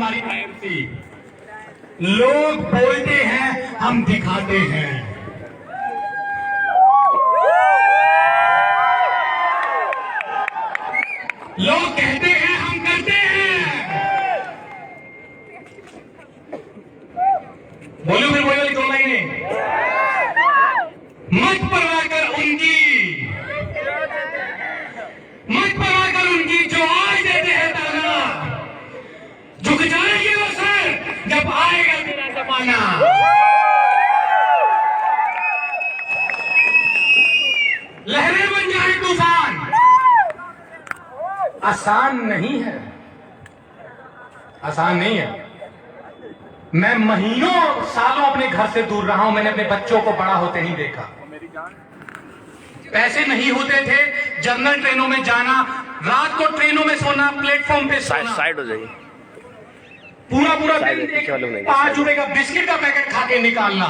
हमारी आईएमसी। लोग बोलते हैं, हम दिखाते हैं। लोग कहते हैं, हम करते हैं। बोलो फिर बोलो 2 महीने। मत परवाह कर उनकी, मत परवाह कर उनकी जो आज देते हैं ताना। झुक जाएंगे वो सर जब आएगा तेरा जमाना। लहरें बन जाए तूफान, आसान नहीं है, आसान नहीं है। मैं महीनों सालों अपने घर से दूर रहा हूं, मैंने अपने बच्चों को बड़ा होते नहीं देखा। पैसे नहीं होते थे जनरल ट्रेनों में जाना, रात को ट्रेनों में सोना, प्लेटफॉर्म पे सोना। साइड हो जाइए। पूरा पूरा दिन 5 रुपए का बिस्किट का पैकेट खा के निकालना।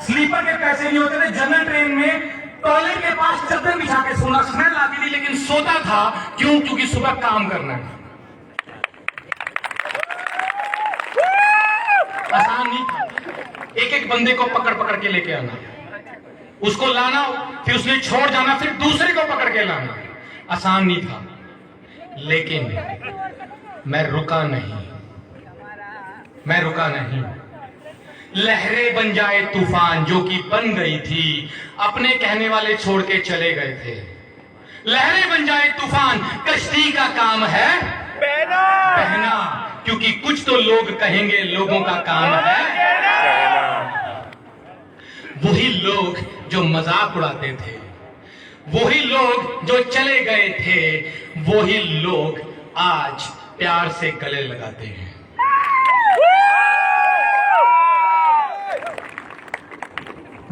स्लीपर के पैसे नहीं होते थे, जनरल ट्रेन में टॉयलेट के पास चादर बिछा के सोना। स्मेल आती थी लेकिन सोता था, क्यों? क्योंकि सुबह काम करना है। आसान नहीं था। एक एक बंदे को पकड़ पकड़ के लेके आना, उसको लाना, फिर उसने छोड़ जाना, फिर दूसरे को पकड़ के लाना। आसान नहीं था, लेकिन मैं रुका नहीं, मैं रुका नहीं। लहरें बन जाए तूफान, जो कि बन गई थी, अपने कहने वाले छोड़ के चले गए थे। लहरें बन जाए तूफान, कश्ती का काम है बहना, क्योंकि कुछ तो लोग कहेंगे, लोगों का काम है वही लोग जो मजाक उड़ाते थे, वही लोग जो चले गए थे, वही लोग आज प्यार से गले लगाते हैं।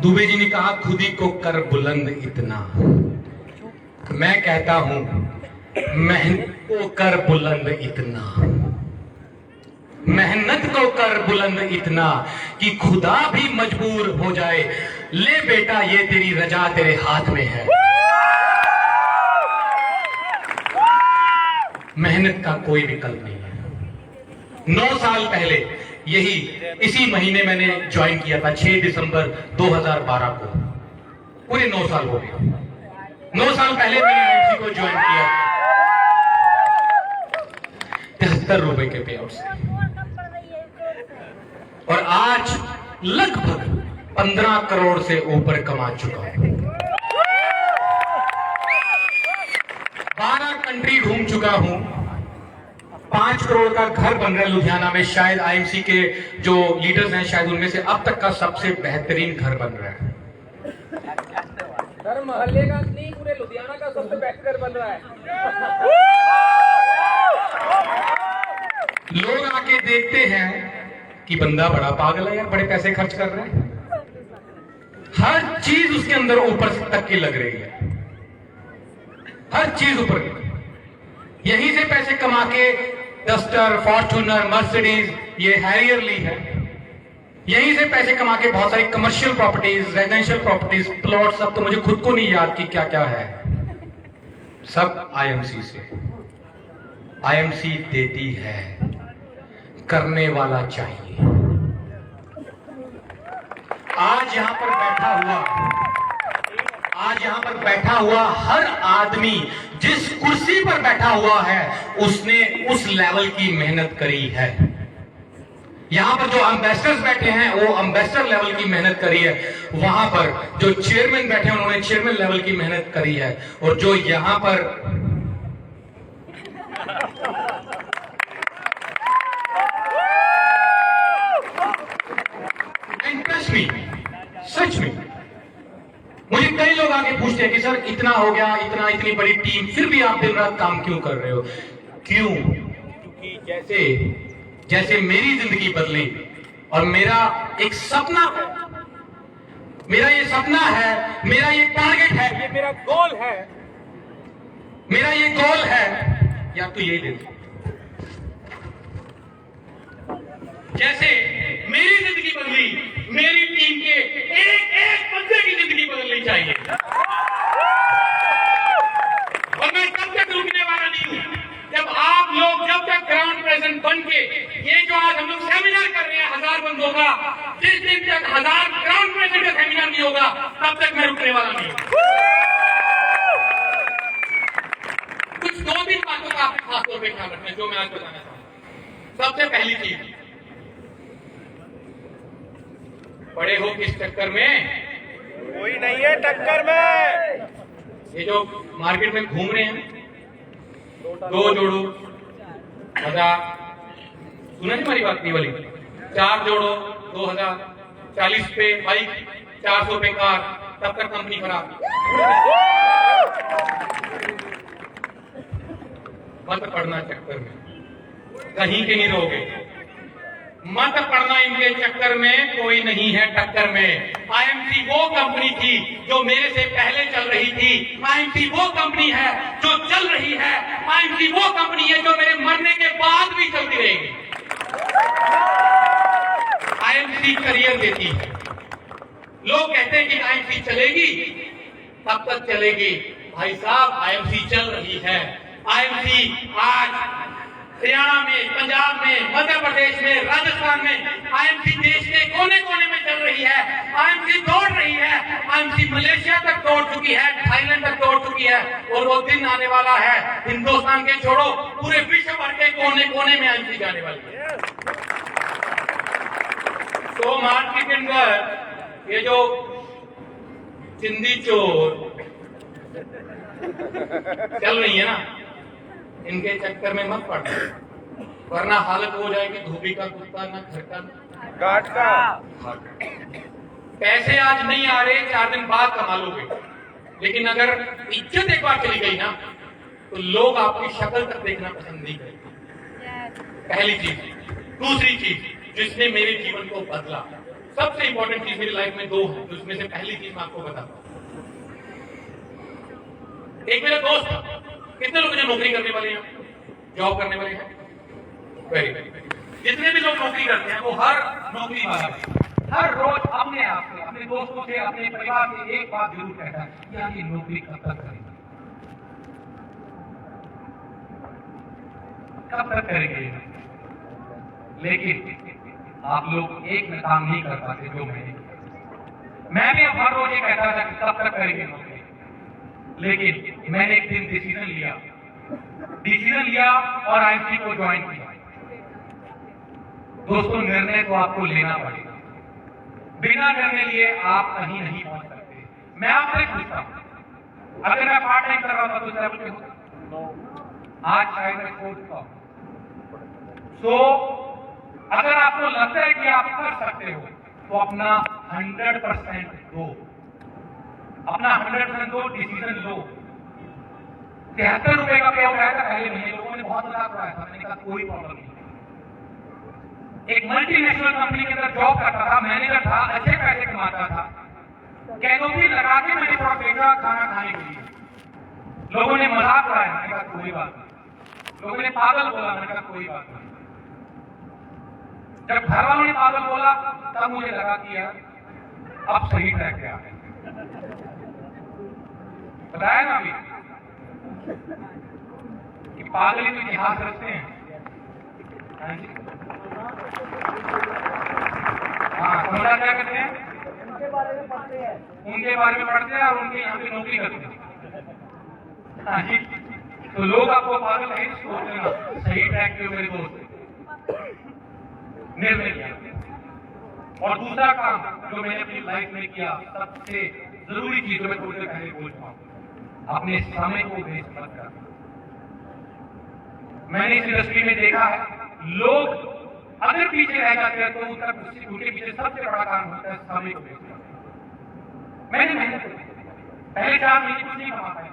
दुबे जी ने कहा, खुद ही को कर बुलंद इतना। मैं कहता हूं, मेहनत को कर बुलंद इतना, मेहनत को कर बुलंद इतना कि खुदा भी मजबूर हो जाए। ले बेटा, ये तेरी रजा तेरे हाथ में है। मेहनत का कोई विकल्प नहीं है। 9 साल पहले इसी महीने मैंने ज्वाइन किया था, 6 दिसंबर 2012 को। पूरे 9 साल हो गए। 9 साल पहले मैंने आईएमसी को ज्वाइन किया, 73 रुपए के पे आउट से, और आज लगभग 15 करोड़ से ऊपर कमा चुका हूं। 12 कंट्री घूम चुका हूं। 5 करोड़ का घर बन रहा है लुधियाना में। शायद आईएमसी के जो लीडर्स हैं, शायद उनमें से अब तक का सबसे बेहतरीन घर बन रहा है। सर, मोहल्ले का नहीं, पूरे लुधियाना का सबसे बेस्ट घर बन रहा है। लोग आके देखते हैं कि बंदा बड़ा पागल है यार, बड़े पैसे खर्च कर रहे हैं। हर चीज उसके अंदर ऊपर तक की लग रही है, हर चीज ऊपर। यहीं से पैसे कमा के डस्टर, फॉर्च्यूनर, मर्सिडीज, ये हैरियर ली है। यहीं से पैसे कमा के बहुत सारी commercial properties, residential properties, plot, सब तो मुझे खुद को नहीं याद कि क्या क्या है। सब आईएमसी से। आईएमसी देती है, करने वाला चाहिए। आज यहां पर बैठा हुआ हर आदमी जिस कुर्सी पर बैठा हुआ है, उसने उस लेवल की मेहनत करी है। यहां पर जो एम्बेसडर्स बैठे हैं, वो एम्बेसडर लेवल की मेहनत करी है। वहां पर जो चेयरमैन बैठे हैं, उन्होंने चेयरमैन लेवल की मेहनत करी है। और जो यहां पर सच में मुझे कई लोग आके पूछते हैं कि सर, इतना हो गया, इतनी बड़ी टीम, फिर भी आप दिन रात काम क्यों कर रहे हो? क्यों? क्योंकि जैसे मेरी जिंदगी बदली और मेरा एक सपना, मेरा ये सपना है, मेरा ये टारगेट है, ये मेरा गोल है, मेरा ये गोल है, या तो यही ले। जैसे मेरी जिंदगी बदली, मेरी टीम के एक एक बंदे की जिंदगी बदलनी चाहिए। और मैं तब तक रुकने वाला नहीं हूं जब 10,000 क्राउन प्रेसिडेंट का सेमिनार नहीं होगा तब तक मैं रुकने वाला नहीं हूं। कुछ 2-3 बातों का आपने खासतौर पर ख्याल रखना है जो मैं आज बताना चाहूंगा। सबसे पहली चीज, पड़े हो किस चक्कर में? कोई नहीं है टक्कर में। ये जो मार्केट में घूम रहे हैं, 2 जोड़ो 1000, सुना नहीं हमारी बात नहीं वाली, 4 जोड़ो 2000, 40 पे बाइक, 400 पे कार, तब तक कंपनी खराब। मत पड़ना चक्कर में, कहीं के नहीं रहोगे। मत पड़ना इनके चक्कर में, कोई नहीं है टक्कर में। आईएमसी वो कंपनी थी जो मेरे से पहले चल रही थी। आईएमसी वो कंपनी है जो चल रही है। आईएमसी वो कंपनी है जो मेरे मरने के बाद भी चलती रहेगी। आईएमसी करियर देती है। लोग कहते हैं कि आईएमसी चलेगी, तब तक चलेगी। भाई साहब, आईएमसी चल रही है। आईएमसी आज हरियाणा में, पंजाब में, मध्य प्रदेश में, राजस्थान में आईएमसी देश के कोने कोने में चल रही है। आईएमसी दौड़ रही है। आईएमसी मलेशिया तक दौड़ चुकी है, थाईलैंड तक दौड़ चुकी है, और वो दिन आने वाला है, हिंदुस्तान के छोड़ो पूरे विश्व भर के कोने कोने में आईएमसी जाने वाली है। तो मार्केट के अंदर ये जो चिंदी चोर चल रही है ना, इनके चक्कर में मत पड़ना, वरना हालत हो जाएगी धोबी का कुत्ता ना घर का घाट का। पैसे आज नहीं आ रहे, 4 दिन बाद कमा लोगे, लेकिन अगर इज्जत एक बार चली गई ना, तो लोग आपकी शक्ल तक देखना पसंद नहीं करेंगे। पहली चीज। दूसरी चीज जिसने मेरे जीवन को बदला, सबसे इंपॉर्टेंट चीज मेरी लाइफ में 2 है, जिसमें से पहली चीज मैं आपको बताता हूं। एक मेरा दोस्त था। कितने लोग जो नौकरी करने वाले हैं, जॉब करने वाले हैं? Very very. जितने भी लोग नौकरी करते हैं वो हर नौकरी वाला हर रोज अपने आप से, अपने दोस्तों से, अपने परिवार से एक बात जरूर कहता है कि यार ये नौकरी कब तक करेंगे, कब तक करेंगे। लेकिन आप लोग एक में काम नहीं कर पाते जो मैं भी अब हर रोज ये कहता था कि कब तक करेंगे नौकरी। लेकिन मैंने एक दिन डिसीजन लिया और आईएमसी को ज्वाइन किया। दोस्तों, निर्णय को आपको लेना पड़ेगा। बिना निर्णय लिए आप कहीं नहीं पहुंच सकते। मैं आपसे पूछता हूं, अगर मैं पार्ट टाइम कर रहा था तो लेवल पे होता, आज शायद मैं छोड़ चुका हूं। सो अगर आपको लगता है कि आप कर सकते हो तो अपना 100% दो, अपना 100% दो, डिसीजन लो। 73 रुपए का पे आउट आया था पहले महीने, लोगों ने बहुत मजाक उड़ाया था। मैंने कहा कोई प्रॉब्लम नहीं। एक मल्टीनेशनल कंपनी के अंदर जॉब करता था, मैनेजर था, अच्छे पैसे कमाता था। कैनोपी लगा के मैंने थोड़ा भेजा खाना खाने के लिए। लोगों ने मजाक उड़ाया, मैंने कहा कोई बात नहीं। लोगों ने पागल बोला, मैंने कहा कोई बात नहीं। जब घर वालों ने पागल बोला तब मुझे लगा कि यार अब सही ट्रैक पे आ गए। बताया ना अभी कि पागल तो इतिहास रचते हैं। हाँ, समझा क्या करते हैं? उनके बारे में पढ़ते हैं और उनके यहाँ पे नौकरी करते हैं। हाँ जी, तो लोग आपको पागल नहीं सोचते ना, सही ट्रैक पे मेरे दोस्त निर्णय लिया। और दूसरा काम जो मैंने अपनी लाइफ में किया, सबसे जरूरी चीज जो मैं थोड़ी देर पहले बोल रहा हूं, अपने समय को वेस्ट मत करना। मैंने इस इंडस्ट्री में देखा है, लोग अगर पीछे रह जाते हैं तो उनके पीछे सबसे बड़ा काम होता है समय को वेस्ट करना। मैंने मेहनत की, पहले 4 महीने कुछ नहीं कमा पाए,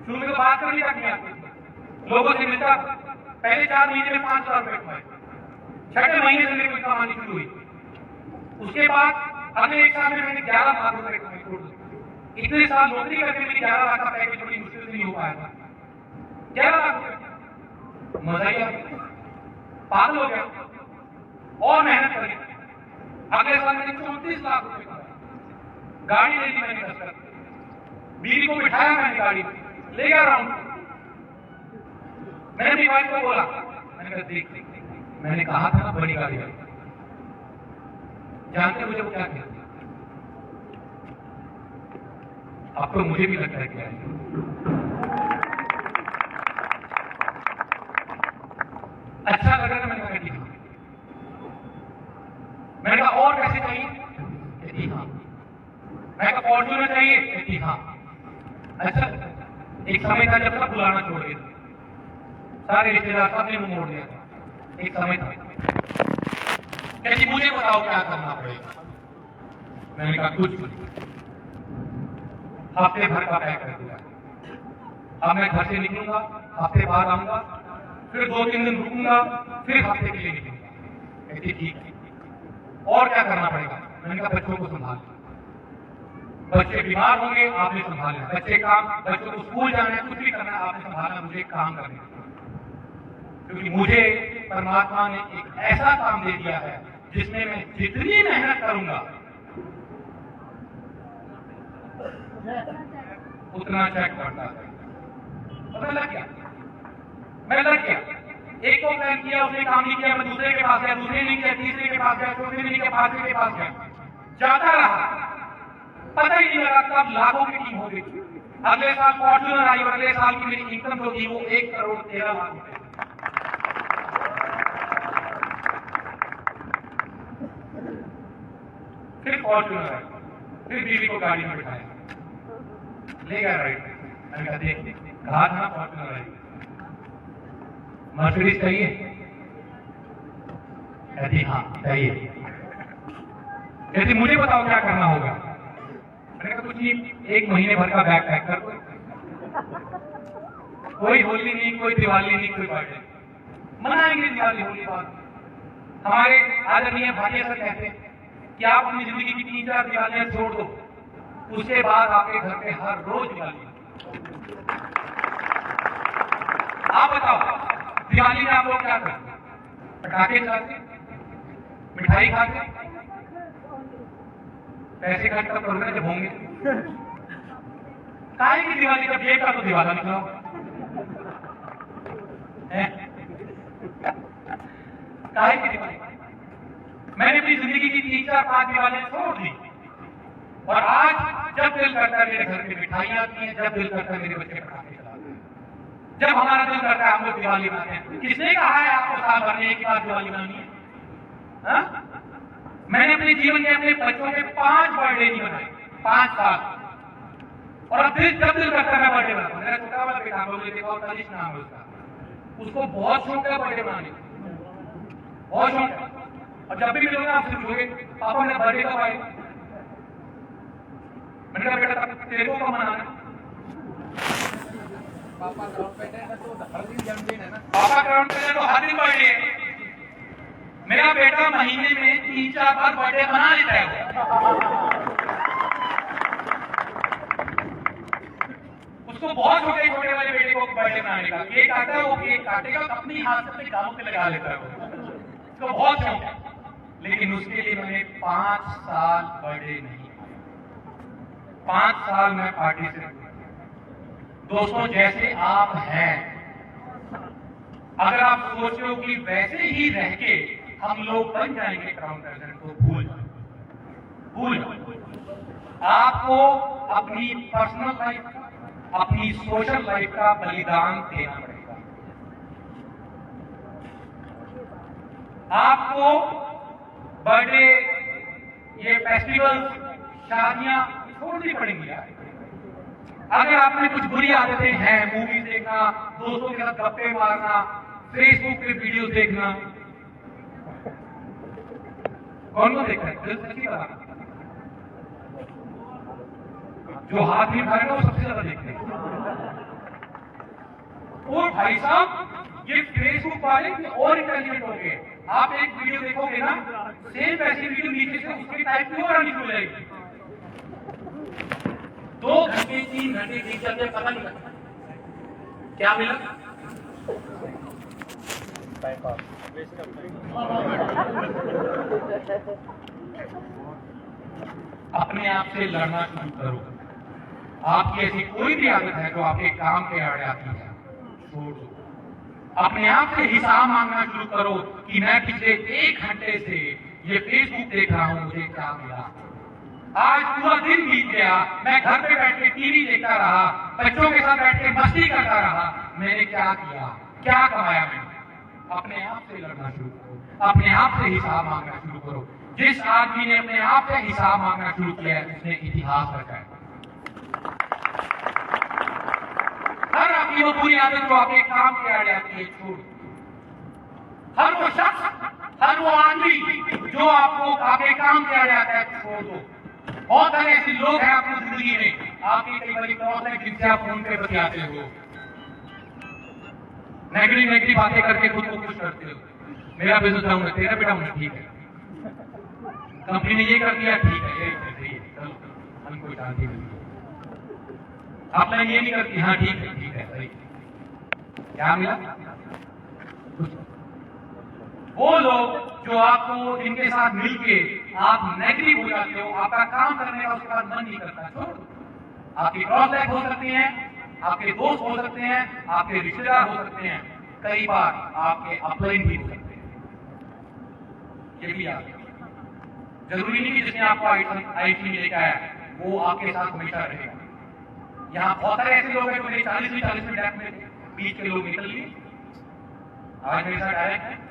शुरू में तो बात करनी तक नहीं आती, लोगों से मिलता, पहले 4 महीने में 5,000 रुपए कमाए, 6वें महीने से मेरी कमानी शुरू हुई। उसके बाद अगले 1 साल में मैंने 11 लाख रुपए कमाए। इतने साल नौकरी करके मेरी 11 लाख का पैकेज बड़ी मुश्किल से नहीं हो पाया था। 11 लाख रुपए, मजा ही आ गया, पागल हो गया और मेहनत करी। अगले साल मैंने 34 लाख रुपए कमाए। गाड़ी ले ली मैंने 10 लाख, बीवी को बिठाया मैंने गाड़ी में, ले गया राउंड। मैंने अपनी वाइफ को बोला, मैंने कहा देख, मैंने कहा था ना बड़ी गाड़ी जानते हैं मुझे वो क्या कहते हैं? अब तो मुझे भी लगता है क्या है। अच्छा लग रहा है, मैंने कहा ठीक है। मैंने कहा और कैसे चाहिए? ठीक हाँ। मैंने कहा फॉर्च्यूनर चाहिए? ठीक हाँ। अच्छा, एक समय था जब सब बुलाना छोड़ दिया, सारे रिश्तेदार सबने मुंह मोड़ दिया। एक समय था, कहती मुझे बताओ क्या करना पड़ेगा। मैंने कहा कुछ हफ्ते भर का पैक कर दिया। अब मैं घर से निकलूंगा, हफ्ते बाद आऊंगा, फिर 2-3 दिन रुकूंगा, फिर हफ्ते के लिए निकलूंगा। कहती ठीक है, और क्या करना पड़ेगा? मैंने कहा बच्चों को संभालना, बच्चे बीमार होंगे आपने संभालना, बच्चों को स्कूल जाना है, कुछ भी करना है आपने संभालना, मुझे एक काम करना है। क्योंकि मुझे परमात्मा ने एक ऐसा काम दे दिया है जिसमें मैं जितनी मेहनत करूंगा उतना चेक करता है। पता लग गया, मैं लग गया। एक को प्लान किया, उसने काम नहीं किया, मैं दूसरे के पास गया, दूसरे नहीं किया, तीसरे के पास गया, चौथे नहीं किया, पांचवें के पास गया, जाता रहा। पता ही नहीं लगा कब लाखों की टीम हो गई। अगले साल फॉर्च्यूनर आई और अगले साल की मेरी इनकम जो थी वो 1,13,00,000 रुपए। फिर फॉर्च्यूनर आई, फिर बीवी को गाड़ी में बिठाया, ले गया राइट। मैंने कहा देख कहा था फॉर्च्यूनर आई, मर्सिडीज चाहिए? कहती हाँ चाहिए। कहती मुझे बताओ क्या करना होगा। मैंने कहा कुछ नहीं, 1 महीने भर का बैग पैक कर दो, कोई होली नहीं, कोई दिवाली नहीं, कोई बर्थडे, मनाएंगे दिवाली होली बाद। हमारे आदरणीय भाटिया सर कहते हैं कि आप अपनी जिंदगी की 3-4 दिवालियां छोड़ दो, उसके बाद आपके घर पे हर रोज दिवाली। आप बताओ दिवाली में आप लोग क्या करते? पटाखे चलाते, मिठाई खाते, पैसे खर्च कब करोगे जब होंगे? काहे की दिवाली का जेब का तो दिवाला निकलाओ। काहे की दिवाली? मैंने अपनी जिंदगी की 3-4-5 दिवालियां छोड़ दी और आज जब दिल करता है मेरे घर में मिठाइयां आती हैं, जब दिल करता है मेरे बच्चे पटाखे चलाते हैं, जब हमारा दिल करता है हम लोग दिवाली मनाते हैं। किसने कहा है आपको साल भर में एक बार दिवाली मनानी है? हा? मैंने अपने जीवन में अपने बच्चों के 5 बर्थडे नहीं बनाए, 5 साल। और अब जब दिल करता है मैं बर्थडे बनाता हूँ। मेरा छोटा वाला बेटा बोले देखो तनिष नाम है उसका, उसको बहुत शौक है बर्थडे मनाने का, बहुत शौक है। और जब भी मिलोगे आपसे पूछोगे पापा मेरा बर्थडे कब आएगा? मैंने कहा बेटा तेरे को कब मनाना है? पापा ग्राउंड पे है तो हर दिन जन्मदिन है ना। पापा ग्राउंड पे तो हर दिन बर्थडे है। मेरा बेटा महीने में 3-4 बार बर्थडे मना लेता है। उसको बहुत छोटे छोटे वाले बेटे को बर्थडे मनाने का केक आता है, वो केक काटेगा अपनी हाथ से अपने गालों पे लगा लेता है उसको बहुत शौक है। लेकिन उसके लिए मैंने 5 साल बर्थडे नहीं, 5 साल मैं पार्टी से दोस्तों जैसे आप हैं, अगर आप सोचो कि वैसे ही रह के हम लोग बन जाएंगे क्राउन प्रेसिडेंट, तो भूल जाओ। आपको अपनी पर्सनल लाइफ, अपनी सोशल लाइफ का बलिदान देना पड़ेगा। आपको बर्थडे, ये फेस्टिवल, शादियां छोड़नी पड़ेंगी यार। अगर आपने कुछ बुरी आदतें हैं, मूवी देखना, दोस्तों के साथ गप्पे मारना, फेसबुक पे वीडियोस देखना, कौन कौन देखता है? दिल सच्ची बात, जो हाथ नहीं उठाएगा वो सबसे ज्यादा देखते हैं। और भाई साहब ये फेसबुक वाले और इंटेलिजेंट हो गए। आप एक वीडियो देखोगे ना, सेम वैसी वीडियो नीचे से उसकी टाइप की और आनी शुरू हो जाएगी। 2 घंटे 3 घंटे बीत जाते पता नहीं लगता क्या मिला। अपने आप से लड़ना शुरू करो। आपकी ऐसी कोई भी आदत है जो आपके काम के आड़े आती है, छोड़ दो। अपने आप से हिसाब मांगना शुरू करो कि मैं पिछले 1 घंटे से ये फेसबुक देख रहा हूं, मुझे क्या मिला। आज पूरा दिन बीत गया, मैं घर पे बैठ के टीवी देखता रहा, बच्चों के साथ बैठ के मस्ती करता रहा। मैंने क्या किया, क्या कमाया मैंने? अपने आप से लड़ना शुरू करो, अपने आप से हिसाब मांगना शुरू करो। जिस आदमी ने अपने आप से हिसाब मांगना शुरू किया है उसने इतिहास रचा है। हर आपकी वो बुरी आदत जो आपके काम के आ जाती है छोड़। हर वो शख्स, हर वो आदमी जो आपको आपके काम के आ जाता है छोड़ दो। बहुत सारे ऐसे लोग हैं आपकी जिंदगी में, आपकी कई बार क्रॉस है जिनसे आप फोन पे बतियाते हो, नेगेटिव बातें करके खुद को खुश करते हो। मेरा बिजनेस डाउन है, तेरा भी डाउन है, ठीक है। कंपनी ने ये कर दिया, ठीक है, ये सही है, चलो हम कोई शांति नहीं। आपने ये नहीं करती, हाँ ठीक है सही। क्या मिला? वो लोग जो आपको, जिनके साथ मिलके आप नेगेटिव हो जाते हो, आपका काम करने का उसके बाद मन नहीं करता, छोड़। आपकी क्रॉस लाइफ हो सकती है, आपके दोस्त हो सकते हैं, आपके रिश्तेदार हो सकते हैं, कई बार आपके अपलाइन भी हो सकते हैं। ये भी आप जरूरी नहीं कि जिसने आपको आईटी में लेकर आया वो आपके साथ हमेशा रहेगा। यहाँ बहुत सारे ऐसे लोग हैं जो मेरे 40 में डायरेक्ट में बीच के लोग निकल लिए, आज मेरे साथ डायरेक्ट है।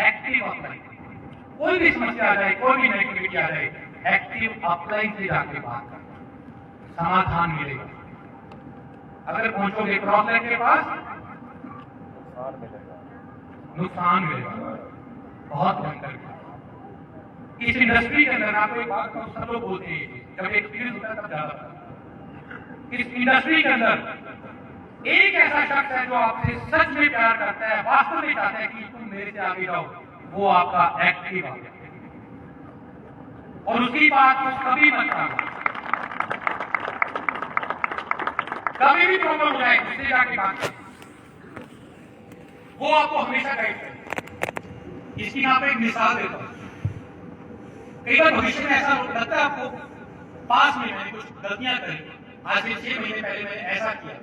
एक्टिव अपलाइन, कोई भी समस्या आ जाए, कोई भी नेगेटिविटी आ जाए, एक्टिव अपलाइन से जाके बात कर, समाधान मिलेगा। अगर पहुंचोगे क्रॉस लाइन के पास नुकसान मिलेगा, बहुत भयंकर। इस इंडस्ट्री के अंदर आपको एक बात कहूं, सब लोग बोलते हैं, जब एक्सपीरियंस होता है तब ज्यादा। इस इंडस्ट्री के अंदर एक ऐसा शख्स है जो आपसे सच में प्यार करता है, वास्तव में चाहता है कि तुम मेरे से आगे जाओ, वो आपका एक्टिव आ गया। और उसकी बात को कभी मत करना, कभी भी प्रॉब्लम हो जाए उससे जाके बात करें, वो आपको हमेशा गाइड करें। इसकी मैं आपको एक मिसाल देता हूं। कई बार भविष्य में ऐसा लगता है आपको, पास में मैंने कुछ गलतियां करी, आज से 6 महीने पहले मैंने ऐसा किया,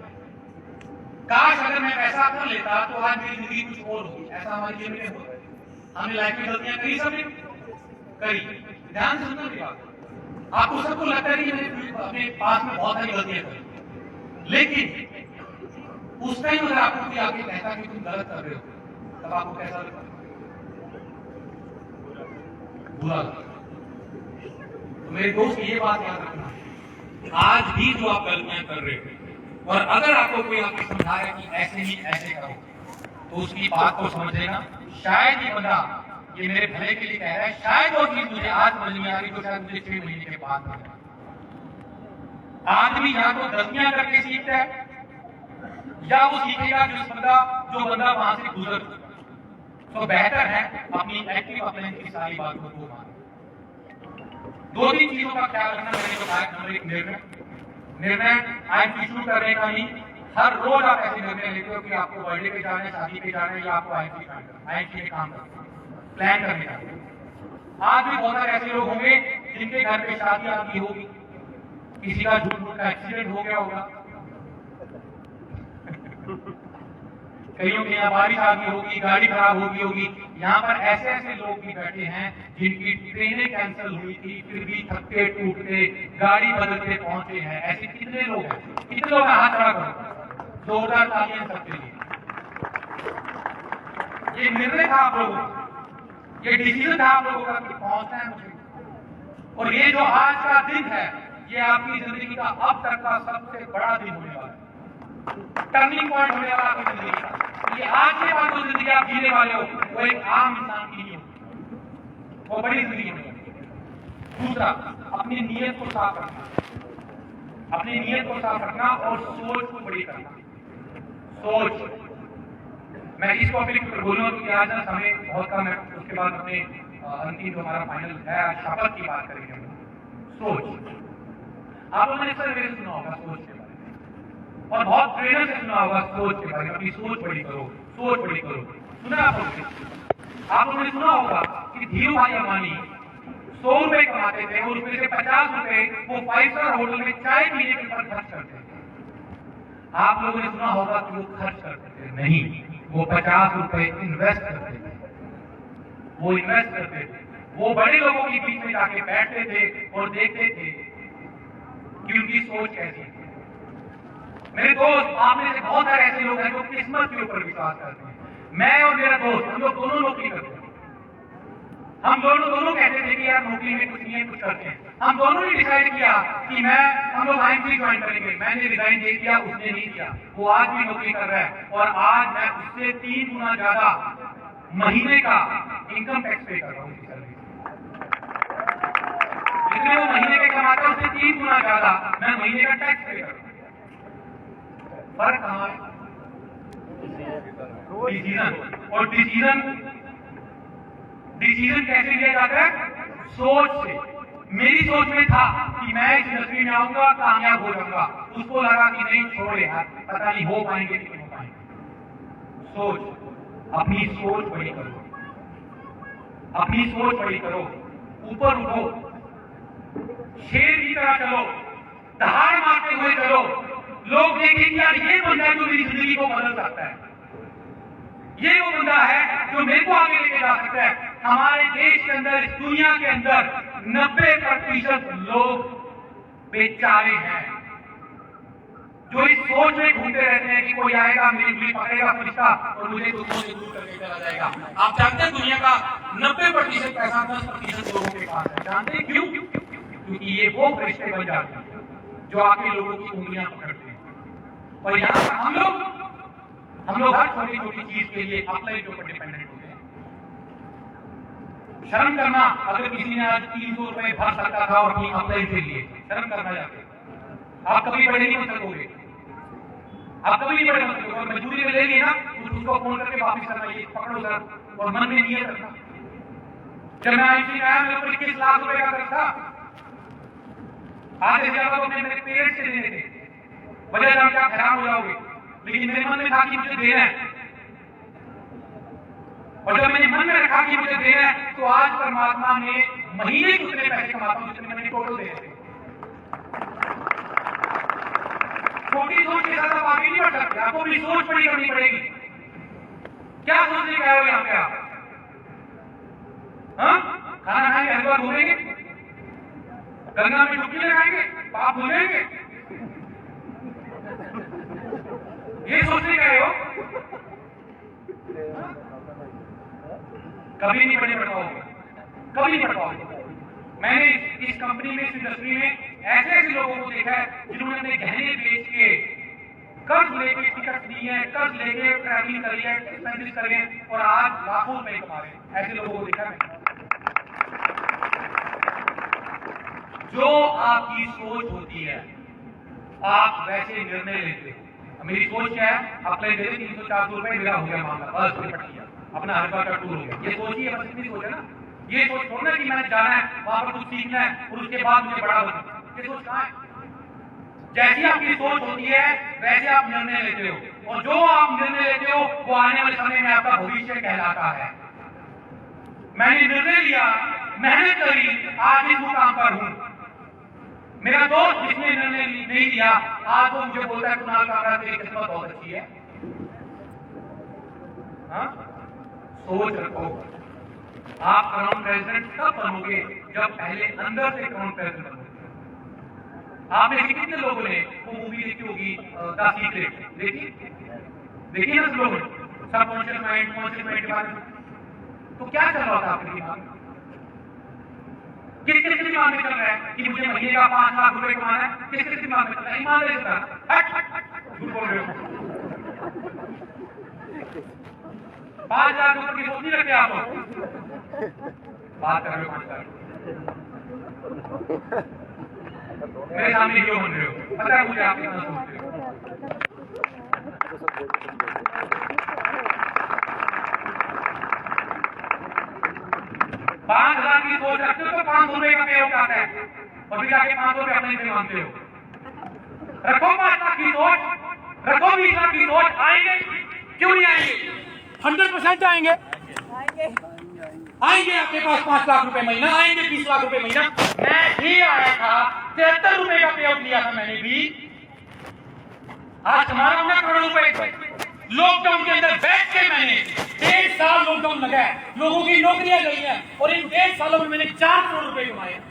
काश अगर मैं ऐसा कर लेता तो आज मेरी जिंदगी कुछ और होगी। ऐसा हमारी जीवन में होता है, हमने लाइफ में गलतियां करी, सबने करी। ध्यान से सुनना मेरी बात। आपको सबको लगता है कि मैंने अपने पास में बहुत सारी गलतियां करी, लेकिन उस टाइम अगर आपको कोई आके कहता कि तुम गलत कर रहे हो, तब आपको कैसा लगता? बुरा लगता। तो मेरे दोस्त ये बात याद रखना, आज भी जो आप गलतियां कर रहे हो, और अगर आपको कोई आपको समझा है कि ऐसे ही ऐसे करो, तो उसकी बात को समझ लेना। शायद ये बंदा ये मेरे भले के लिए कह रहा है, शायद वो चीज मुझे आज समझ में आ रही तो शायद मुझे 6 महीने के बाद मिला। आदमी या तो गलतियां करके सीखता है, या वो सीखेगा जो बंदा वहां से गुजर चुका। तो बेहतर है अपनी एक्टिव अपलाइन की सारी बातों को माने। 2-3 चीजों का ख्याल रखना। मैंने जो कहा, नंबर 1 निर्णय आज इशू करने का नहीं। हर रोज आप ऐसे निर्णय लेते हो कि आपको बर्थडे पे जाना है, शादी पे जाना है, या आपको आईटी में काम करना है, प्लान करने का। आज भी बहुत सारे ऐसे लोग होंगे जिनके घर पे शादी आदमी होगी, किसी का झूठ का एक्सीडेंट हो गया होगा, कईयों के यहाँ बारिश आ गई होगी, गाड़ी खराब हो गई होगी। यहाँ पर ऐसे ऐसे लोग भी बैठे हैं जिनकी ट्रेनें कैंसिल हुई थी, फिर भी थकते टूटते गाड़ी बदलते पहुंचे हैं। ऐसे कितने लोग हैं? कितने लोग हाथ खड़ा करो, जोरदार तालियां सबके लिए। ये निर्णय था आप लोगों का, ये डिसीजन था आप लोगों का कि पहुंचना है मुझे। और ये जो आज का दिन है, ये आपकी जिंदगी का अब तक का सबसे बड़ा दिन होने वाला है, टर्निंग पॉइंट होने वाला आपकी जिंदगी का। ये आज के बाद जो जिंदगी आप जीने वाले हो, वो एक आम इंसान की नहीं होगी, वो बड़ी जिंदगी होगी। दूसरा, अपनी नीयत को साफ रखना, अपनी नीयत को साफ रखना और सोच को बड़ी करना। सोच, मैं इस टॉपिक पर बोलूंगा क्योंकि आज ना समय बहुत कम है, उसके बाद अपने अंतिम जो हमारा फाइनल है शपथ की बात करेंगे हम। सोच, आप लोगों ने अक्सर मेरे सुना होगा सोच के बारे में, और बहुत प्रेरणा से सुना होगा सोच के बारे में। अपनी सोच बड़ी करो, सोच बड़ी करो। सुना आप लोगों ने सुना होगा कि धीरू भाई अंबानी 100 रुपए कमाते थे और उसमें से 50 रुपए वो 5 स्टार होटल में चाय पीने के ऊपर खर्च करते थे। आप लोगों ने सुना होगा कि वो खर्च करते थे, नहीं, वो 50 रुपए इन्वेस्ट करते थे। वो इन्वेस्ट करते थे, वो बड़े लोगों के बीच में जाके बैठते थे और देखते थे कि उनकी सोच कैसी है। मेरे दोस्त, आप में से बहुत सारे ऐसे लोग हैं जो किस्मत के ऊपर विश्वास करते हैं। मैं और मेरा दोस्त, हम लोग दोनों नौकरी करते हैं। हम दोनों कहते थे कि यार नौकरी में कुछ नहीं है, कुछ करते हैं। हम दोनों ने डिसाइड किया कि हम लोग IMC ज्वाइन करेंगे। मैंने रिजाइन दे दिया, उसने नहीं किया। वो आज भी नौकरी कर रहा है और आज मैं उससे 3 गुना ज्यादा महीने का इनकम टैक्स पे कर रहा हूँ। जितने वो महीने के कमाता है उससे 3 गुना ज्यादा मैं महीने का टैक्स पे कर रहा हूँ। फर्क कहाँ है? डिसीजन। और डिसीजन कैसे लिया जाता है? सोच से। मेरी सोच में था कि मैं इस इंडस्ट्री में आऊंगा, कामयाब हो जाऊंगा। उसको लगा कि नहीं, छोड़ यार, पता नहीं हो पाएंगे कि नहीं हो पाएंगे। सोच, अपनी सोच बड़ी करो, अपनी सोच बड़ी करो, ऊपर उठो, शेर की तरह चलो, दहाड़ मारते हुए चलो। लोग देखेंगे यार ये बंदा है जो मेरी जिंदगी को बदल सकता है, ये वो बंदा है जो मेरे को आगे लेके जा सकता है। हमारे देश के अंदर, इस दुनिया के अंदर 90% लोग बेचारे हैं जो इस सोच में घूमते रहते हैं कि कोई आएगा, मेरी उंगली पकड़ेगा फरिश्ता और मुझे दुनिया से दूर करके चला जाएगा। आप जानते हैं दुनिया का 90% पैसा 10% लोगों के पास है। जानते हैं क्यों? क्योंकि ये वो फरिश्ते बन जाते हैं जो आके लोगों की उंगलियां पकड़ते हैं। और यहाँ पर हम लोग हर छोटी छोटी चीज के लिए अपने के ऊपर डिपेंडेंट होते हैं। शर्म करना, अगर किसी ने आज 300 रुपए भर सकता था और अपनी अप्लाई के लिए, शर्म करना जाते। आप कभी बड़े नहीं बन सकोगे, आप कभी नहीं बड़े बन सकोगे। और मजबूरी में ले लिए ना, उसको फोन करके वापिस करना, ये पकड़ो सर, और मन में नियत रखना। जब मैं IMC में आया, मेरे को 21 लाख रुपए का कर्ज था। आधे से ज्यादा तो मेरे पेरेंट्स से देने थे। वजह जान के आप हैरान हो जाओगे, लेकिन मेरे मन में था कि मुझे देना है। और जब मैंने मन में रखा कि मुझे देना है, तो आज परमात्मा ने महीने के उतने पैसे कमाता हूं जितने मैंने टोटल दिए थे। छोटी सोच के साथ आप आगे नहीं बढ़ सकते, आपको अपनी सोच बड़ी करनी पड़ेगी। क्या सोचने का है यहाँ पे आप? हाँ, खाना खाएंगे, हरिद्वार घूमेंगे, गंगा में डुबकी लगाएंगे, पाप भूलेंगे, ये सोचने का है हो? कभी नहीं बढ़ पाओगे, कभी नहीं बढ़ पाओगे। मैंने इस कंपनी में, इस इंडस्ट्री में ऐसे लोगों को देखा है जिन्होंने अपने गहने बेच के, कर्ज लेके टिकट ली है, कर्ज लेके ट्रैवलिंग कर लिया, एक्सपेंसेस कर लिए और आज लाखों रुपए कमा रहे हैं। ऐसे लोगों को देखा है। जो आपकी सोच होती है, आप वैसे निर्णय लेते हो। मेरी सोच क्या है? अप्लाई दे 300-400 रुपए, मेरा हो गया मामला, बस निपट गया, अपना हरिद्वार का टूर हो गया। ये सोच ही है, बस इतनी सोच है ना। ये सोच छोड़ना कि मैंने जाना है, वहां पर कुछ सीखना है और उसके बाद मुझे बड़ा होना। ये सोच कहाँ है? जैसी आपकी सोच होती है वैसे आप निर्णय लेते हो, और जो आप निर्णय लेते हो वो आने वाले समय में आपका भविष्य कहलाता है। मैंने निर्णय लिया, मेहनत करी, आज इस मुकाम पर हूं। मेरा दोस्त जिसने निर्णय नहीं लिया, आज वो मुझे बोलता है कुणाल काका तेरी किस्मत बहुत अच्छी है। हाँ? सोच रखो। आप क्राउन प्रेसिडेंट तब बनोगे जब पहले अंदर से क्राउन प्रेसिडेंट बनोगे। आप में से कितने लोगों ने वो मूवी देखी होगी द सीक्रेट? देखिए ना लोग, सबकॉन्शियस माइंड, कॉन्शियस माइंड के बारे में। तो क्या चल रहा था आपके दिमाग में? किस दिमाग में चल रहा है कि मुझे महीने का 5 लाख रुपए कमाना है? किस दिमाग में चल रहा है? ईमानदारी से बता, झूठ बोल रहे हो। 5 लाख रुपए की सोच नहीं रखते आप बात कर रहे हो। 5 लाख मेरे सामने हीरो बन रहे हो, पता है मुझे आप कितना सोचते हो। 5 लाख की सोच रखते हो तो 500 रुपए का पे आउट आता है और फिर जाके 500 रुपए अपने से मांगते हो। रखो 5 लाख की सोच, रखो 20 लाख की सोच। आएंगे क्यों नहीं आएंगे? 100% आएंगे। आएंगे आपके पास 5 लाख रुपए महीना, आएंगे 20 लाख रुपए महीना। मैं भी आया था, 73 रुपए का पे आउट लिया था मैंने भी। आज कमा रहा हूं ना करोड़ों रुपए। लॉकडाउन के अंदर बैठ के मैंने 1.5 साल लॉकडाउन लगा है, लोगों की नौकरियां गई हैं और इन 1.5 सालों में मैंने 4 करोड़ रुपए कमाए हैं।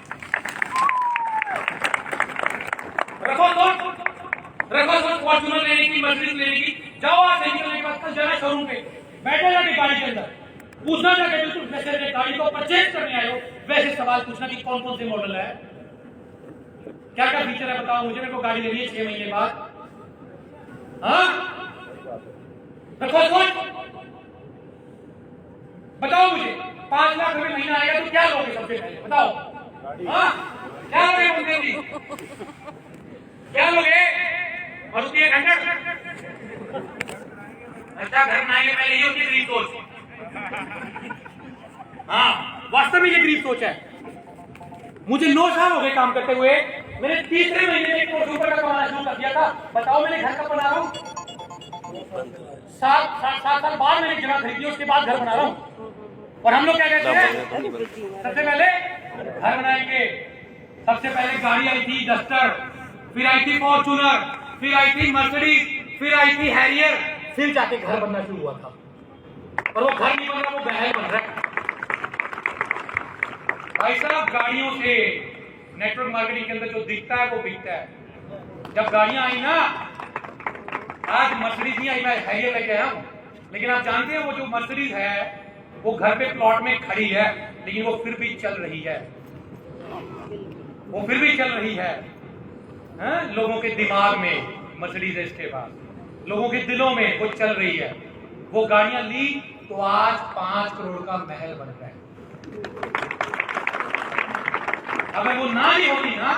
रखो सोच फॉर्च्यूनर लेने की, मर्सिडीज लेने की। जाओ आज से निकलने के बाद कल जाना शोरूम पे, बैठे जाके गाड़ी के अंदर, पूछना जाके बिल्कुल जैसे गाड़ी को परचेज करने आए हो वैसे सवाल पूछना कि कौन कौन से मॉडल है, क्या क्या फीचर है, बताओ मुझे। मेरे को गाड़ी लेनी है 6 महीने बाद। हाँ रखो सोच, बताओ मुझे। 5 लाख रुपए महीना आएगा तो क्या लोगे सबसे पहले बताओ? हाँ क्या लोगे मुझे जी, क्या लोगे? मारुति 800? अच्छा घर बनाएंगे पहले, ये होती है गरीब सोच। हाँ वास्तव में ये गरीब सोच है। मुझे 9 साल हो गए काम करते हुए, मैंने 3रे महीने में 1 करोड़ रुपए का कमाना शुरू कर दिया था। बताओ मैंने घर कब बना रहा हूँ? 7 साल बाद मैंने जगह खरीदी, उसके बाद घर बना रहा हूँ। और हम लोग क्या कहते हैं, सबसे पहले घर बनाएंगे। सबसे पहले गाड़ी आई थी डस्टर, फिर आई थी फॉर्च्यूनर, फिर आई थी मर्सिडीज, फिर आई थी हैरियर, फिर जाके घर बनना शुरू हुआ था। और वो घर नहीं बन रहा, वो महल बन रहा है। भाई साहब गाड़ियों से नेटवर्क मार्केटिंग के अंदर जो दिखता है वो बिकता है। जब गाड़ियां आई ना, आज मर्सिडीज नहीं आई, मैं हैरियर लेके आया हूं, लेकिन आप जानते हैं वो जो मर्सिडीज है वो घर पे प्लॉट में खड़ी है, लेकिन वो फिर भी चल रही है, वो फिर भी चल रही है। लोगों के दिमाग में मर्सिडीज है, इसके बाद लोगों के दिलों में वो चल रही है। वो गाड़ियां ली तो आज 5 करोड़ का महल बन रहा है। अगर वो ना ही होती ना,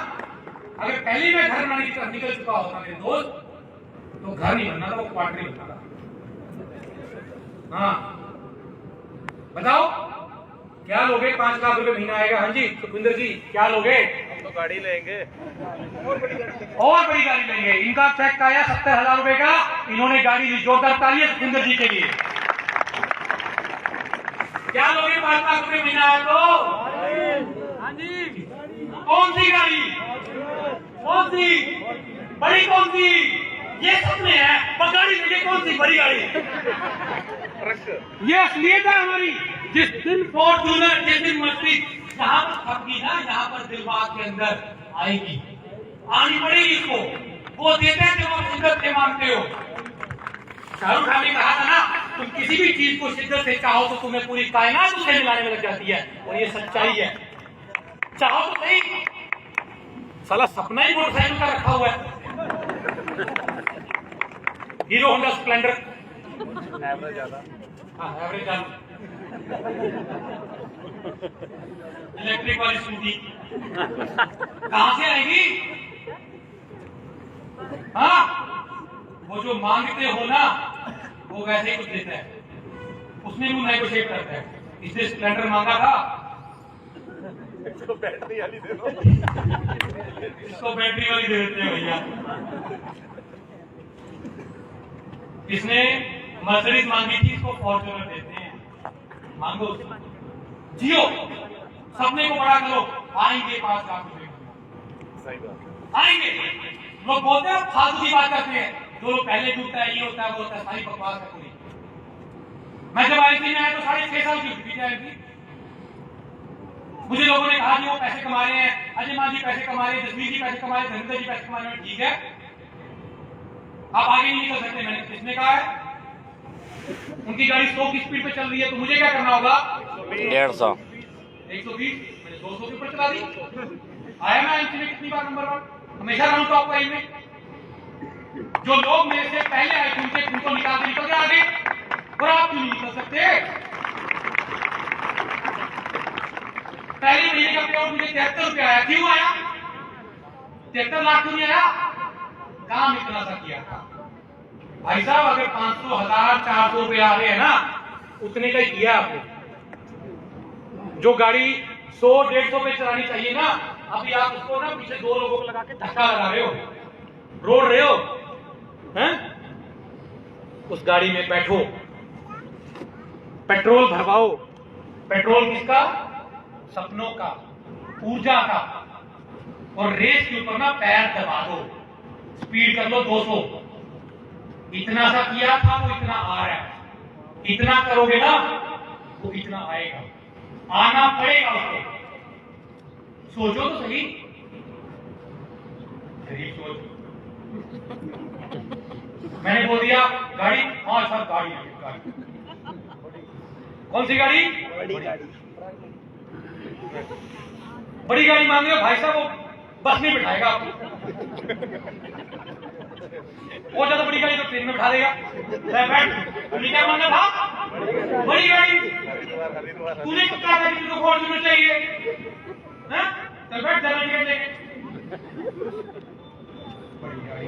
अगर पहले मैं घर बनाने की तरफ निकल चुका होता मेरे दोस्त, तो घर नहीं बनना था, वो क्वार्टर बनना था। हाँ बताओ क्या लोगे? 5 लाख रुपए महीना आएगा। हाँ जी सुखविंदर जी क्या लोगे? हम तो गाड़ी लेंगे, और बड़ी गाड़ी लेंगे। इनका चेक आया 70,000 रुपए का, इन्होंने गाड़ी ली। जोरदार तालियां सुखविंदर जी के लिए। क्या लोगे? 5 लाख रुपए महीना आए तो? हाँ जी। कौन सी गाड़ी? कौन सी बड़ी? कौन सी? ये सपने हैं, पर गाड़ी लेके कौन सी बड़ी गाड़ी? ये असलियत है हमारी। जिस दिन फॉर्च्यूनर, जिस दिन मर्सिडीज यहाँ पर खपगी ना, यहाँ पर दिलबाग के अंदर आएगी, आनी पड़ेगी इसको। वो देते हैं जब आप शिद्दत से मांगते हो। शाहरुख खान ने कहा था ना, तुम किसी भी चीज को शिद्दत से चाहो तो तुम्हें पूरी कायनात उसे मिलाने में लग जाती है, और ये सच्चाई है। चाहो तो सही, साला सपना ही मोटरसाइकिल का रखा हुआ है। हीरो होंडा स्प्लेंडर एवरेज ज्यादा, हाँ एवरेज ज्यादा, इलेक्ट्रिक वाली स्कूटी कहां से आएगी? हाँ वो जो मांगते हो ना, वो वैसे ही कुछ देता है, उसमें भी नेगोशिएट करता है। इसने स्प्लेंडर मांगा था, इसको बैटरी वाली दे दो, इसको बैटरी वाली दे देते हैं भैया। इसने मर्सिडीज मांगी थी, इसको फॉर्च्यूनर देते हैं। मांगो, जियो, सपने को बड़ा करो, आएंगे 5 लाख रुपए। सही बात, आएंगे। लोग बोलते हैं फालतू की बात करते हैं, जो लोग पहले डूबता है, ये होता है वो होता है, सारी बकवास है पूरी। मैं जब आई थी मैं तो 6.5 साल की थी आई थी। मुझे लोगों ने कहा कि वो पैसे कमा रहे हैं, अजय मान जी पैसे कमा रहे हैं, जसवीर जी पैसे कमा रहे हैं, धर्मेंद्र जी पैसे कमा रहे हैं। ठीक है, आप आगे नहीं निकल सकते। मैंने किसने कहा है? उनकी गाड़ी 100 की स्पीड पे चल रही है, तो मुझे क्या करना होगा? 150, 120, मैंने 200 के ऊपर चला दी। आया मैं एमसी में कितनी बार नंबर 1, हमेशा राउंड टॉप लाइन में। जो लोग मेरे से पहले आए थे उनके उनको निकाल के निकल गए आगे, और आप क्यों नहीं निकल सकते? पहले महीने का पेआउट मुझे 73 रुपया आया। क्यों आया? 73 लाख क्यों नहीं आया? काम इतना सा किया था भाई साहब। अगर 500, 1000, 400 रुपए आ रहे हैं ना, उतने का ही किया आपने। जो गाड़ी 100, 150 पे चलानी चाहिए ना, अभी आप उसको ना पीछे 2 लोगों को लगा के धक्का लगा रहे हो, रोड रहे हो हैं? उस गाड़ी में बैठो, पेट्रोल भरवाओ। पेट्रोल किसका? सपनों का, ऊर्जा का। और रेस के ऊपर ना पैर दबा दो, स्पीड कर लो 200। इतना सा किया था वो इतना आ रहा है, इतना करोगे ना वो इतना आएगा, आना पड़ेगा उसको। सोचो तो सही, गरीब सोच। मैंने बोल दिया गाड़ी, हाँ सर गाड़ी, गाड़ी कौन सी गाड़ी? बड़ी गाड़ी मांग रहे हो भाई साहब, वो बस नहीं बिठाएगा आपको, वो ज्यादा बड़ी गाड़ी तो ट्रेन में बिठा देगा। तुमने क्या मांगा था? बड़ी गाड़ी। तूने तो कहा था कि तुझको फॉर्च्यूनर चाहिए, हाँ? चल बैठ, जरा टिकट लेके। बड़ी गाड़ी।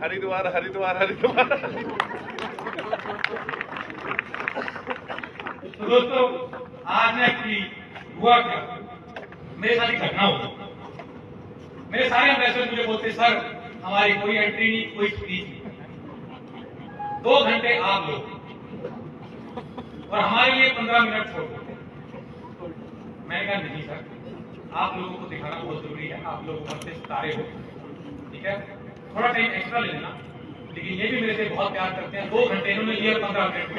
हरिद्वार हरिद्वार हरिद्वार। तो दोस्तों आज ना एक्चुअली हुआ क्या, मेरे साथ एक घटना हो, मेरे सारे एम्बेसडर मुझे बोलते सर हमारी कोई एंट्री नहीं, कोई स्पीच नहीं, 2 घंटे आप लोग और हमारे लिए 15 मिनट छोड़ दो। मैंने कहा नहीं सर, आप लोगों को दिखाना बहुत जरूरी है, आप लोग ऊपर से सितारे हो, ठीक है, थोड़ा टाइम एक्स्ट्रा ले लेना, लेकिन ये भी मेरे से बहुत प्यार करते हैं। 2 घंटे इन्होंने लिए, 15 मिनट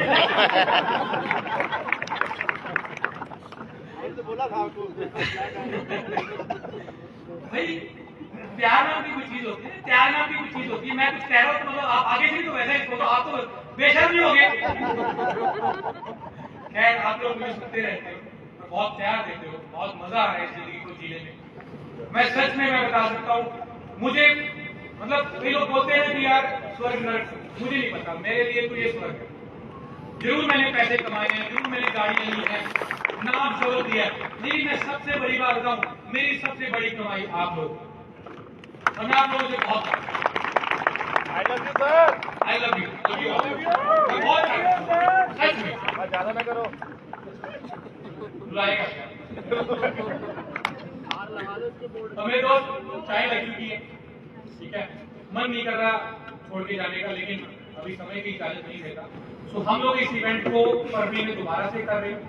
बोला था आपको भाई, प्यार नाम की कोई चीज होती है, प्यार नाम की कोई चीज होती है। मैं कुछ कह रहा हूँ तो मतलब आप आगे से तो वैसे ही, तो आप तो बेशर्म नहीं होगे। खैर आप लोग मुझे सुनते रहते हो, बहुत प्यार देते हो, बहुत मजा आ रहा है इस जिंदगी को जीने में। मैं सच में मैं बता सकता हूँ, मुझे मतलब कई लोग बोलते हैं कि यार स्वर्ग नरक, मुझे नहीं पता, मेरे लिए तो ये स्वर्ग है। जरूर मैंने पैसे कमाए हैं, जरूर मैंने गाड़ी ली है, नाम शोहरत दिया है, लेकिन मैं सबसे बड़ी बात बताऊं, मेरी सबसे बड़ी कमाई आप लोग, और मैं आप लोगों से बहुत I love you sir. I love you, बहुत सच में। ज्यादा ना करो, बुलाएगा तो मेरे दोस्त चाय लग चुकी है, ठीक है, मन नहीं कर रहा छोड़ के जाने का, लेकिन अभी समय की इजाजत नहीं देता। तो हम लोग इस इवेंट को फरवरी में दोबारा से कर रहे हैं,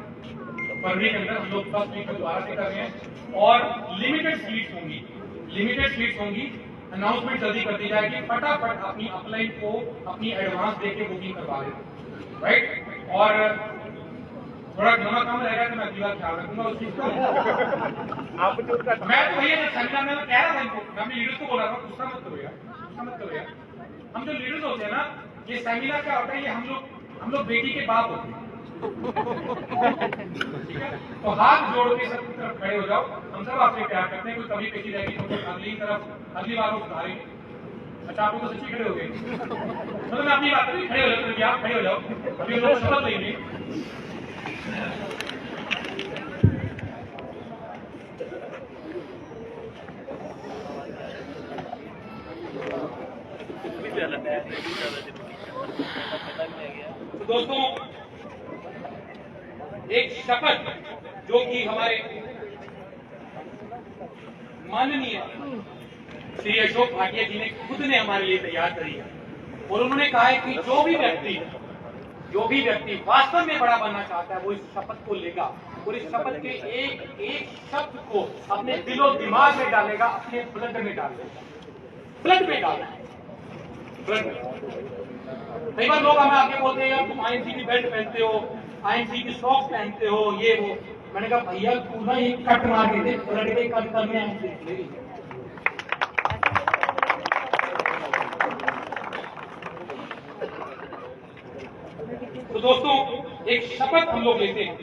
फरवरी के अंदर हम लोग फर्स्ट वीक में दोबारा से कर रहे हैं, और लिमिटेड सीट्स होंगी, लिमिटेड सीट्स होंगी। अनाउंसमेंट जल्दी कर दी जाएगी, फटाफट अपनी अपलाइन को अपनी एडवांस देके बुकिंग करवा लें, राइट। और थोड़ा नमक कम रहेगा तो मैं अगली बार ख्याल रखूंगा उस चीज का। आप जो का मैं तो भैया संख्या में कह रहा था इनको, मैं अपने लीडर्स को बोल रहा था, गुस्सा मत करो यार, गुस्सा मत करो यार। हम जो लीडर्स होते हैं ना, ये सेमिनार क्या होता है, ये हम लोग बेटी के बाप होते हैं, ठीक है। तो हाथ जोड़ के सब तरफ खड़े हो जाओ, हम सब आपसे प्यार करते हैं, कोई कमी पेशी रहेगी तो अगली तरफ अगली बार वो सुधारेंगे। अच्छा आप लोग तो सच्ची खड़े हो गए, मतलब मैं अपनी बात करी, खड़े हो जाओ, आप खड़े हो जाओ, अभी लोग शपथ लेंगे। तो दोस्तों एक शपथ जो कि हमारे माननीय श्री अशोक भाटिया जी ने खुद ने हमारे लिए तैयार करी है, और उन्होंने कहा है कि जो भी व्यक्ति वास्तव में बड़ा बनना चाहता है वो इस शपथ को लेगा और इस शपथ के एक शब्द को अपने दिलो दिमाग में डालेगा, अपने ब्लड में डालेगा, ब्लड में डालेगा, ब्लड में। कई बार लोग हमें आगे बोलते हैं यार तुम आईएनसी की बेल्ट पहनते हो, आईएनसी की सॉक्स पहनते हो, ये वो। मैंने कहा भैया तू ना ये कट मार के दे, ब्लड के कट करने आईएनसी। तो दोस्तों एक शपथ हम लोग लेते हैं,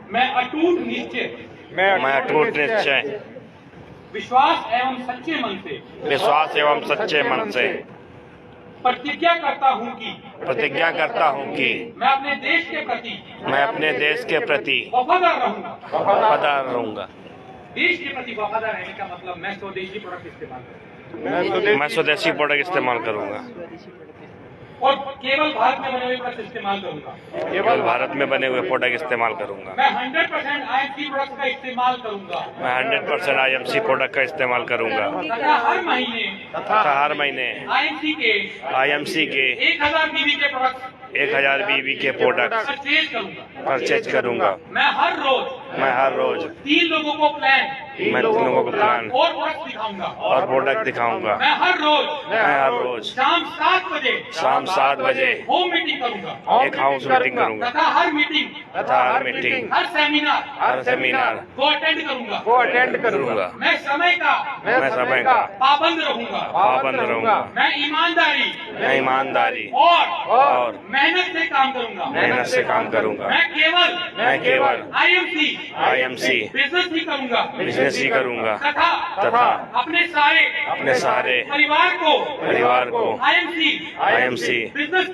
मैं अटूट निश्चय विश्वास एवं सच्चे मन से प्रतिज्ञा करता हूँ कि मैं अपने देश के प्रति वफादार रहूंगा। देश के प्रति वफादार रहने का मतलब मैं स्वदेशी प्रोडक्ट इस्तेमाल करूंगा और केवल भारत में बने हुए प्रोडक्ट इस्तेमाल करूंगा। मैं 100% आईएमसी प्रोडक्ट का इस्तेमाल करूंगा। तथा हर महीने आईएमसी के 1000 बीवी के प्रोडक्ट परचेज करूंगा। मैं हर रोज 3 लोगों को मैं तीन लोगों को प्लान और प्रोडक्ट दिखाऊंगा। और प्रोडक्ट दिखाऊंगा। मैं हर रोज शाम 7 बजे होम मीटिंग करूंगा। एक हाउस मीटिंग करूंगा तथा हर मीटिंग हर मीटिंग हर सेमिनार को अटेंड करूंगा। मैं समय का पाबंद रहूंगा। मैं ईमानदारी और मेहनत से काम करूंगा। मैं केवल IMC बिजनेस ही करूंगा तथा अपने सारे परिवार को IMC बिजनेस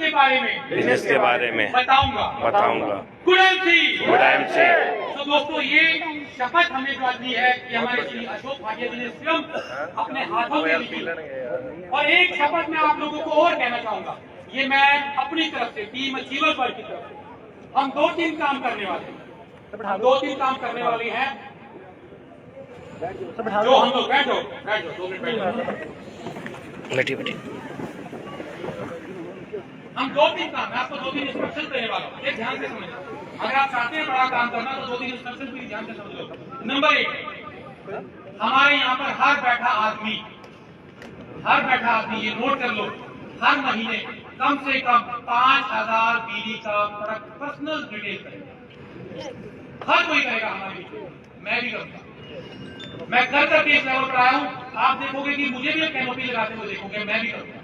के बारे में बताऊंगा। Good IMC। तो दोस्तों, ये शपथ हमने जो ली है कि हमारे श्री अशोक भाटिया जी ने स्वयं अपने हाथों में लिखी। और एक शपथ मैं आप लोगों को और कहना चाहूंगा, ये मैं अपनी तरफ से टीम अचीवर वर्ग की तरफ से हम 2-3 काम करने वाले हैं। हम 2-3 काम करने वाले हैं जो हम लोग बैठो 2 मिनट बैठिए। हम 2-3 काम, मैं आपको 2-3 इंस्ट्रक्शन देने वाला हूँ, ये ध्यान से समझना। अगर आप चाहते हैं बड़ा काम करना तो 2-3 इंस्ट्रक्शन भी ध्यान से समझ लो। नंबर 1, हमारे यहाँ पर हर बैठा आदमी, ये नोट कर लो, हर महीने कम से कम 5000 बीडी का पर्सनल डिटेल करेगा। हर कोई करेगा हमारे बीच, मैं भी करूंगा। मैं करके इस लेवल पर आया हूँ। आप देखोगे कि मुझे भी कैनोपी लगाते हुए देखोगे, मैं भी करूंगा।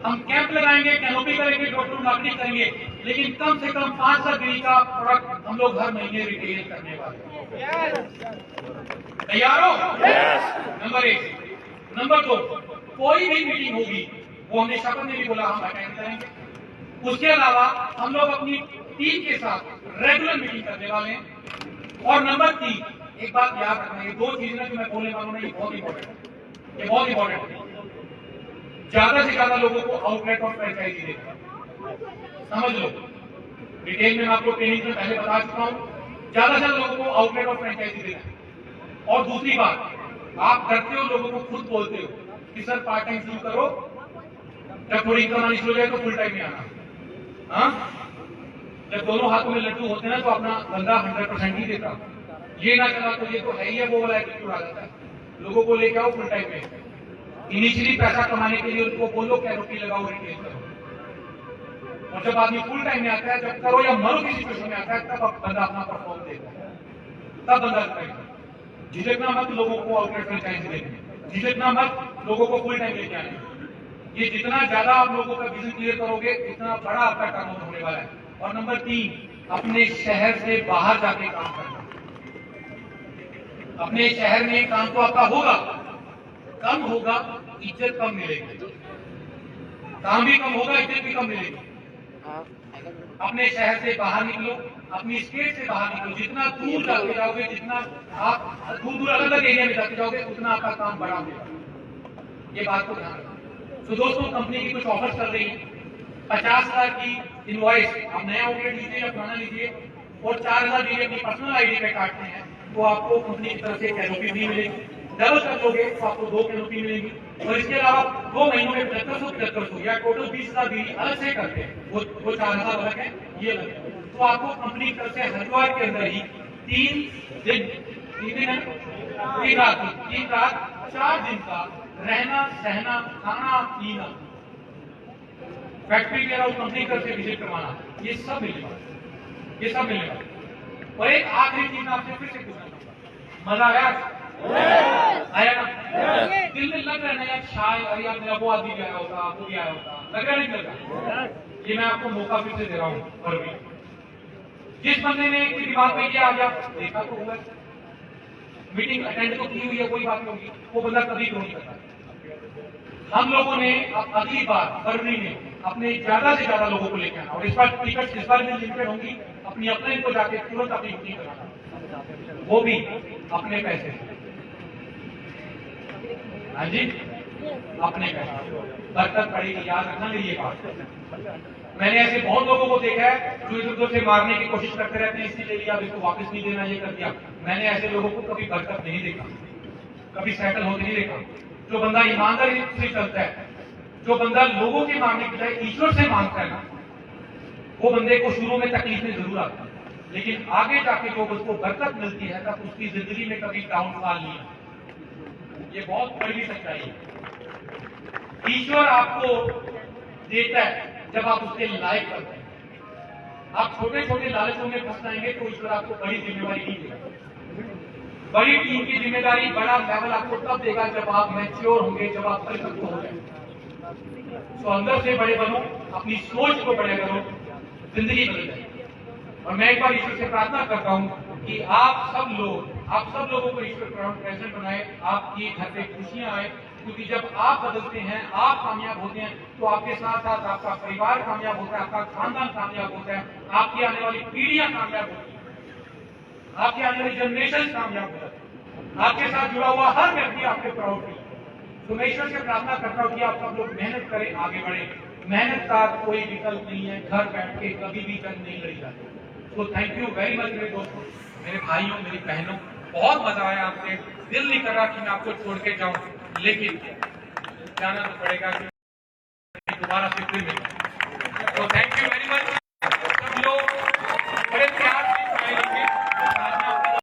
हम कैंप लगाएंगे, कैनोपी करेंगे, डोर टू मार्केटिंग करेंगे, लेकिन कम से कम 500 बीडी का प्रोडक्ट हम लोग हर महीने रिटेल करने वाले हैं। तैयार हो? नंबर 1। नंबर 2, कोई भी मीटिंग होगी, वो हमने शपथ में भी बोला हम अटेंड करेंगे। उसके अलावा हम लोग अपनी टीम के साथ रेगुलर मीटिंग करने वाले हैं। और नंबर 3, एक बात याद रखना, ये 2 चीजें जो मैं बोलने वाला हूं, ये बहुत इंपॉर्टेंट है। ज्यादा से ज्यादा लोगों को आउटलेट और फ्रेंचाइजी देना, समझ लो। डिटेल में मैं आपको ट्रेनिंग में पहले बता चुका हूं, ज्यादा से ज्यादा लोगों को आउटलेट और फ्रेंचाइजी देना। और दूसरी बात, आप करते हो, लोगों को खुद बोलते हो कि सर पार्ट टाइम शुरू करो, जब थोड़ी इनकम आनी शुरू हो जाए तो फुल टाइम में आना। हाँ, जब दोनों हाथों में लड्डू होते हैं ना, तो अपना बंदा 100% ही देता। ये ना चला तो ये तो है ही है, वो वाला एटीट्यूड आ जाता है। लोगों को लेके आओ फुल टाइम में। इनिशियली पैसा कमाने के लिए उनको बोलो कैनोपी लगाओ, रिटेल करो। और जब आदमी फुल टाइम में आता है, जब करो या मरो की सिचुएशन में आता है, तब बंदा अपना परफॉर्म देता है, तब बंदा करेगा। झिझकना मत लोगों को आउटलेट फ्रेंचाइजी देने, झिझकना मत लोगों को फुल टाइम लेके आने। ये जितना ज्यादा आप लोगों का बिजनेस क्लियर करोगे, उतना बड़ा आपका टर्नओवर होने वाला है। और नंबर 3, अपने शहर से बाहर जाके काम करना। अपने शहर में काम तो आपका होगा, कम होगा, इज्जत कम मिलेगी। काम भी कम होगा, इज्जत भी कम मिलेगी। अपने शहर से बाहर निकलो, अपनी स्टेट से बाहर निकलो। जितना दूर जाते जाओगे, जितना आप दूर अलग अलग एरिया में जाते जाओगे, उतना आपका काम बड़ा होगा। ये बात को ध्यान रखना। तो दोस्तों, कंपनी की कुछ ऑफर्स चल रही है। 50,000 की इनवॉइस आप नया आउटलेट लीजिए या पुराना लीजिए, और 4,000 बीडी अपनी पर्सनल आईडी पे काटते हैं, तो आपको कंपनी की तरफ से कैनोपी भी मिलेगी। डबल कर लोगे तो आपको 2 कैनोपी मिलेगी। और इसके अलावा 2 महीनों में 7500 या टोटल 20,000 बीडी अलग से करते हैं, वो 4,000 अलग है, ये अलग है। तो आपको कंपनी की तरफ से हरिद्वार के अंदर ही 3 रात 4 दिन का रहना, सहना, खाना, पीना, फैक्ट्री वेयर हाउस कंपनी की तरफ से विजिट करवाना, ये सब मिलेगा। और एक आखिरी चीज आपसे फिर से पूछना चाहूंगा, मजा आया ना? दिल में लग रहा है ना यार, शायद यार मेरा वो आदमी भी आया होता, वो भी आया होता, लग रहा नहीं लग रहा? ये मैं आपको मौका फिर से दे रहा हूँ। और भी जिस बंदे ने एक दिमाग में किया आ गया, देखा तो हुआ, मीटिंग अटेंड तो की हुई है, कोई बात नहीं होगी, वो बंदा कभी नहीं करता। हम लोगों ने अगली बार फरवरी में अपने ज्यादा से ज्यादा लोगों को लेकर आना, और इस बार टिकट इस बार भी लिमिटेड होंगी। अपनी अपने को जाके तुरंत अपनी बुकिंग कराना, वो भी अपने पैसे से। हाँ जी, अपने पैसे। बरकत पड़ेगी, याद रखना मेरी ये बात। मैंने ऐसे बहुत लोगों को देखा है जो इधर उधर से मारने की कोशिश करते रहते हैं, इसने ले लिया, इसको वापस नहीं देना, ये कर दिया। मैंने ऐसे लोगों को कभी बरकत नहीं देखा, कभी सेटल होते नहीं देखा। जो बंदा ईमानदारी से चलता है, जो बंदा लोगों के मांगने के बजाय ईश्वर से मांगता है ना, वो बंदे को शुरू में तकलीफें जरूर आती है, लेकिन आगे जाके जो उसको बरकत मिलती है तब उसकी जिंदगी में कभी डाउनफॉल नहीं है। ये बहुत बड़ी सच्चाई है। ईश्वर आपको देता है जब आप उसके लायक करते हैं। आप छोटे छोटे लालचों में फंस जाएंगे तो ईश्वर आपको बड़ी जिम्मेवारी नहीं देगा। बड़ी टीम की जिम्मेदारी, बड़ा लेवल आपको तब देगा जब आप मैच्योर होंगे, जब आप परिपक्व हो जाएंगे। तो अंदर से बड़े बनो, अपनी सोच को बड़े करो, जिंदगी बदल जाएगी। और मैं एक बार ईश्वर से प्रार्थना करता हूं कि आप सब लोगों को ईश्वर प्रेजेंट बनाए, आपके घर पे खुशियां आए, क्योंकि जब आप बदलते हैं, आप कामयाब होते हैं, तो आपके साथ साथ आपका परिवार कामयाब होता है, आपका खानदान कामयाब होता है, आपकी आने वाली पीढ़ियां कामयाब होती है, आपकी आने वाली जनरेशन कामयाब होता है, आपके साथ जुड़ा हुआ हर व्यक्ति आपके प्राउड फील। तो मैं ईश्वर से प्रार्थना करता हूँ कि आप सब लोग मेहनत करें, आगे बढ़े। मेहनत का कोई विकल्प नहीं है, घर बैठ के कभी भी जंग नहीं लड़ी जाती। तो थैंक यू वेरी मच मेरे दोस्तों, मेरे भाइयों, मेरी बहनों, बहुत मजा आया आपसे। दिल नहीं कर रहा कि मैं आपको छोड़ के जाऊं, लेकिन जाना तो पड़ेगा, दोबारा से फिर मिलेंगे। तो थैंक यू।